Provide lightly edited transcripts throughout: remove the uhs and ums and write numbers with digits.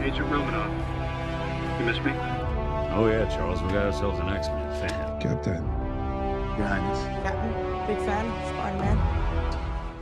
Agent Romanoff. You miss me? Oh yeah, Charles, we got ourselves an X-Men fan. Captain. Your Highness. Captain, big fan, Spider-Man.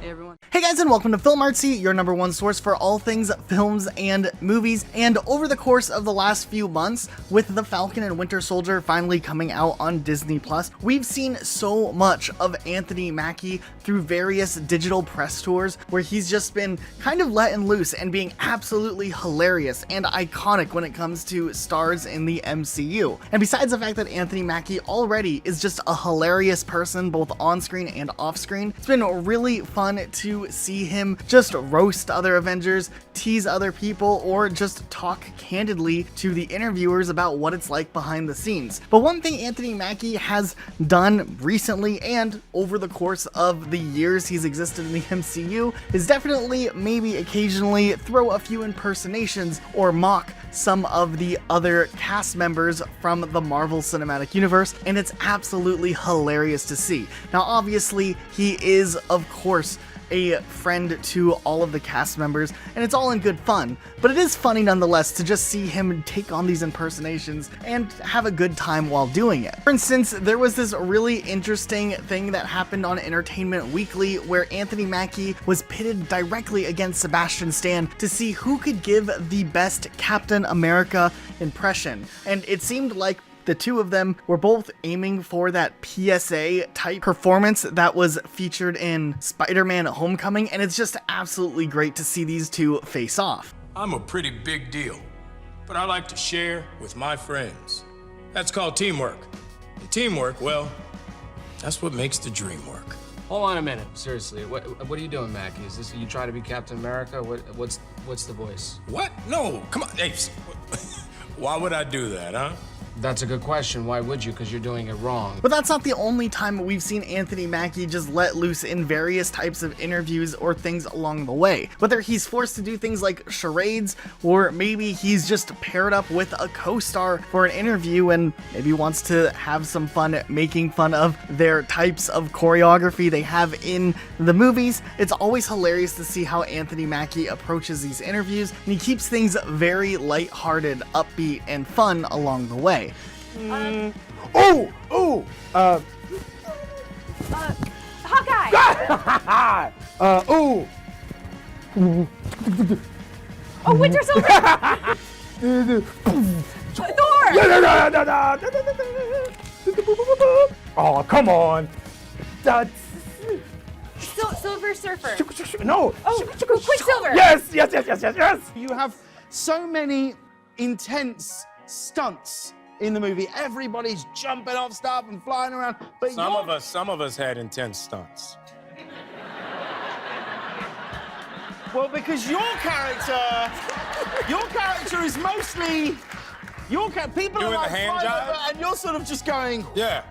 Hey everyone. Hey guys, and welcome to Film Artsy, your #1 source for all things films and movies. And over the course of the last few months, with The Falcon and Winter Soldier finally coming out on Disney+, we've seen so much of Anthony Mackie through various digital press tours where he's just been kind of letting loose and being absolutely hilarious and iconic when it comes to stars in the MCU. And besides the fact that Anthony Mackie already is just a hilarious person both on screen and off screen, it's been really fun to see him just roast other Avengers, tease other people, or just talk candidly to the interviewers about what it's like behind the scenes. But one thing Anthony Mackie has done recently and over the course of the years he's existed in the MCU is definitely maybe occasionally throw a few impersonations or mock some of the other cast members from the Marvel Cinematic Universe, and it's absolutely hilarious to see. Now obviously he is of course a friend to all of the cast members, and it's all in good fun, but it is funny nonetheless to just see him take on these impersonations and have a good time while doing it. For instance, there was this really interesting thing that happened on Entertainment Weekly where Anthony Mackie was pitted directly against Sebastian Stan to see who could give the best Captain America impression, and it seemed like the two of them were both aiming for that PSA type performance that was featured in Spider-Man Homecoming, and it's just absolutely great to see these two face off. I'm a pretty big deal, but I like to share with my friends. That's called teamwork. And teamwork, well, that's what makes the dream work. Hold on a minute, seriously. What are you doing, Mackie? Is this you try to be Captain America? What's the voice? What? No, come on. Hey, why would I do that, huh? That's a good question. Why would you? Because you're doing it wrong. But that's not the only time we've seen Anthony Mackie just let loose in various types of interviews or things along the way. Whether he's forced to do things like charades, or maybe he's just paired up with a co-star for an interview and maybe wants to have some fun making fun of their types of choreography they have in the movies. It's always hilarious to see how Anthony Mackie approaches these interviews, and he keeps things very lighthearted, upbeat, and fun along the way. Hawkeye! Oh, Winter Soldier! Thor! Oh, come on. Silver Surfer. No. Oh, Quicksilver! Yes. You have so many intense stunts in the movie. Everybody's jumping off stuff and flying around. But Some of us had intense stunts. well, because your character is mostly people Doing are like the hand flying job? over and you're sort of just going. Yeah.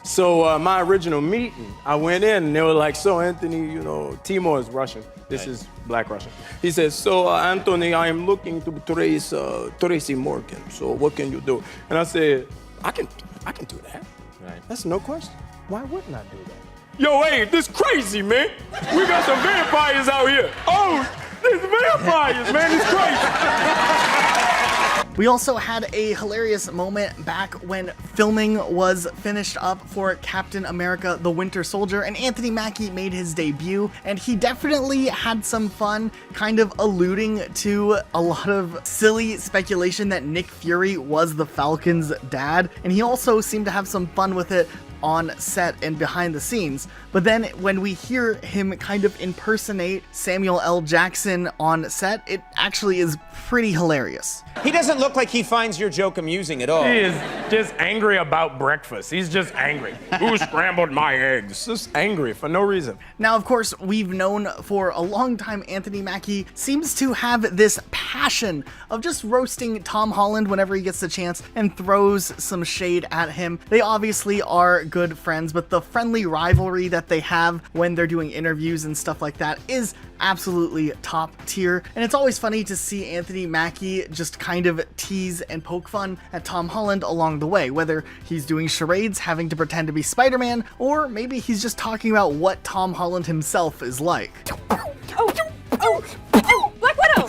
So my original meeting, I went in and they were like, so Anthony, you know, Timor is Russian. This is Black Russian. He says, so Anthony, I am looking to trace Tracy Morgan. So what can you do? And I said, I can do that. Right. That's no question. Why wouldn't I do that? Yo, hey, this crazy, man. We got some vampires out here. Oh, there's vampires, man. It's crazy. We also had a hilarious moment back when filming was finished up for Captain America: The Winter Soldier, and Anthony Mackie made his debut, and he definitely had some fun kind of alluding to a lot of silly speculation that Nick Fury was the Falcon's dad, and he also seemed to have some fun with it on set and behind the scenes. But then when we hear him kind of impersonate Samuel L. Jackson on set, it actually is pretty hilarious. He doesn't look like he finds your joke amusing at all. He is just angry about breakfast. He's just angry. Who scrambled my eggs? Just angry for no reason. Now, of course, we've known for a long time Anthony Mackie seems to have this passion of just roasting Tom Holland whenever he gets the chance and throws some shade at him. They obviously are good friends, but the friendly rivalry that they have when they're doing interviews and stuff like that is absolutely top tier. And it's always funny to see Anthony Mackie just kind of tease and poke fun at Tom Holland along the way, whether he's doing charades, having to pretend to be Spider-Man, or maybe he's just talking about what Tom Holland himself is like. Oh, Black Widow!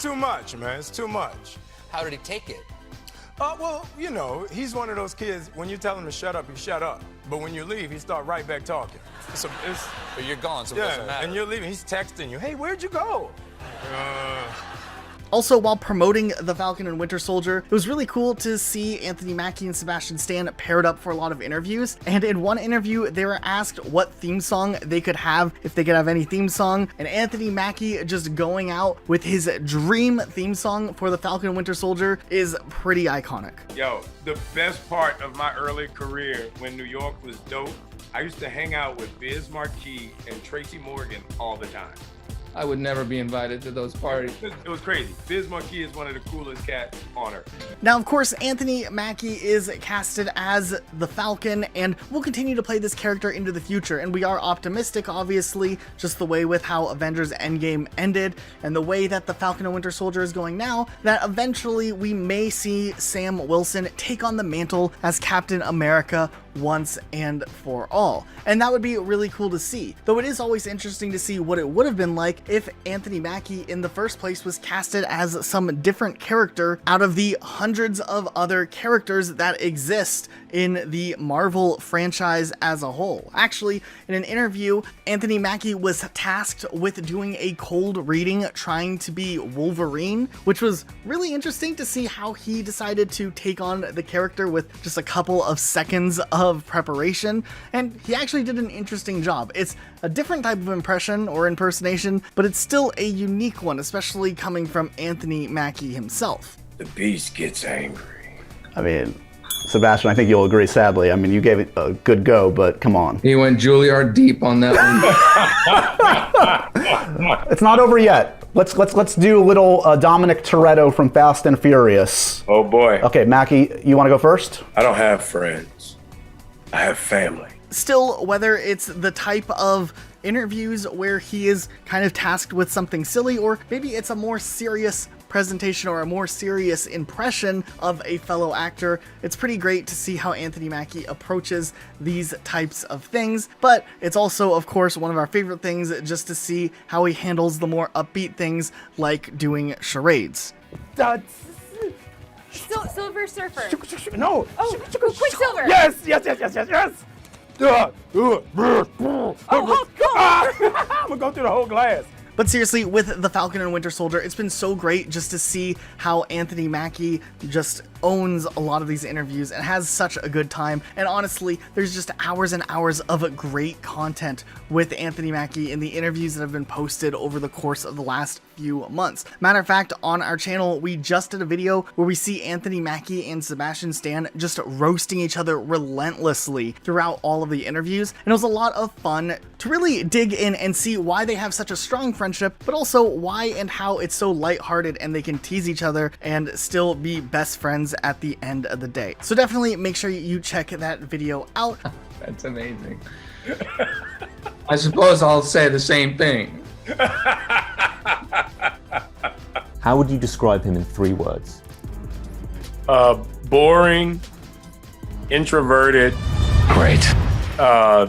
too much, man. It's too much. How did he take it? Well, you know, he's one of those kids, when you tell him to shut up, he shut up. But when you leave, he start right back talking. But you're gone, so it doesn't matter. And you're leaving. He's texting you, hey, where'd you go? Also, while promoting The Falcon and Winter Soldier, it was really cool to see Anthony Mackie and Sebastian Stan paired up for a lot of interviews. And in one interview, they were asked what theme song they could have, if they could have any theme song. And Anthony Mackie just going out with his dream theme song for The Falcon and Winter Soldier is pretty iconic. Yo, the best part of my early career when New York was dope, I used to hang out with Biz Markie and Tracy Morgan all the time. I would never be invited to those parties. It was crazy. Biz Markie is one of the coolest cats on earth. Now, of course, Anthony Mackie is casted as the Falcon and will continue to play this character into the future. And we are optimistic, obviously, just the way with how Avengers Endgame ended and the way that the Falcon and Winter Soldier is going now, that eventually we may see Sam Wilson take on the mantle as Captain America once and for all. And that would be really cool to see. Though it is always interesting to see what it would have been like if Anthony Mackie in the first place was casted as some different character out of the hundreds of other characters that exist in the Marvel franchise as a whole. Actually, in an interview, Anthony Mackie was tasked with doing a cold reading trying to be Wolverine, which was really interesting to see how he decided to take on the character with just a couple of seconds of preparation, and he actually did an interesting job. It's a different type of impression or impersonation, but it's still a unique one, especially coming from Anthony Mackie himself. The beast gets angry. I mean, Sebastian, I think you'll agree, sadly. I mean, you gave it a good go, but come on. He went Juilliard deep on that one. It's not over yet. Let's do a little Dominic Toretto from Fast and Furious. Oh boy. Okay, Mackie, you want to go first? I don't have friends. I have family. Still, whether it's the type of interviews where he is kind of tasked with something silly, or maybe it's a more serious presentation or a more serious impression of a fellow actor, it's pretty great to see how Anthony Mackie approaches these types of things. But it's also, of course, one of our favorite things just to see how he handles the more upbeat things like doing charades. Silver Surfer. No. Oh, Quicksilver. Yes. Oh, I'm gonna go through the whole glass. But seriously, with The Falcon and Winter Soldier, it's been so great just to see how Anthony Mackie just owns a lot of these interviews and has such a good time. And honestly, there's just hours and hours of great content with Anthony Mackie in the interviews that have been posted over the course of the last few months. Matter of fact, on our channel, we just did a video where we see Anthony Mackie and Sebastian Stan just roasting each other relentlessly throughout all of the interviews. And it was a lot of fun to really dig in and see why they have such a strong friendship, but also why and how it's so lighthearted and they can tease each other and still be best friends at the end of the day. So definitely make sure you check that video out. That's amazing. I suppose I'll say the same thing. How would you describe him in 3 words? Boring, introverted. Great. I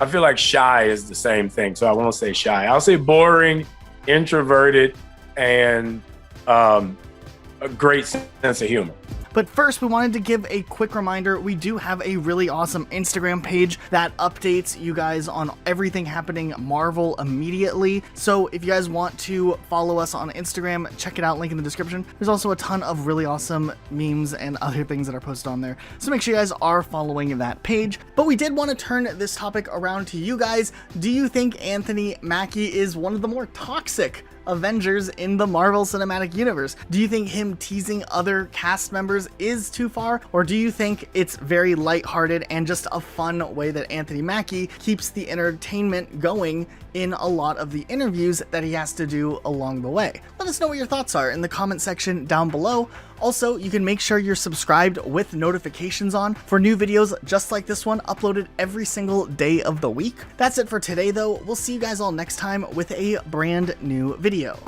feel like shy is the same thing, so I won't say shy. I'll say boring, introverted, and a great sense of humor. But first, we wanted to give a quick reminder, we do have a really awesome Instagram page that updates you guys on everything happening Marvel immediately. So if you guys want to follow us on Instagram, check it out, link in the description. There's also a ton of really awesome memes and other things that are posted on there. So make sure you guys are following that page. But we did want to turn this topic around to you guys. Do you think Anthony Mackie is one of the more toxic Avengers in the Marvel Cinematic Universe? Do you think him teasing other cast members is too far? Or do you think it's very lighthearted and just a fun way that Anthony Mackie keeps the entertainment going in a lot of the interviews that he has to do along the way? Let us know what your thoughts are in the comment section down below. Also, you can make sure you're subscribed with notifications on for new videos just like this one, uploaded every single day of the week. That's it for today though. We'll see you guys all next time with a brand new video.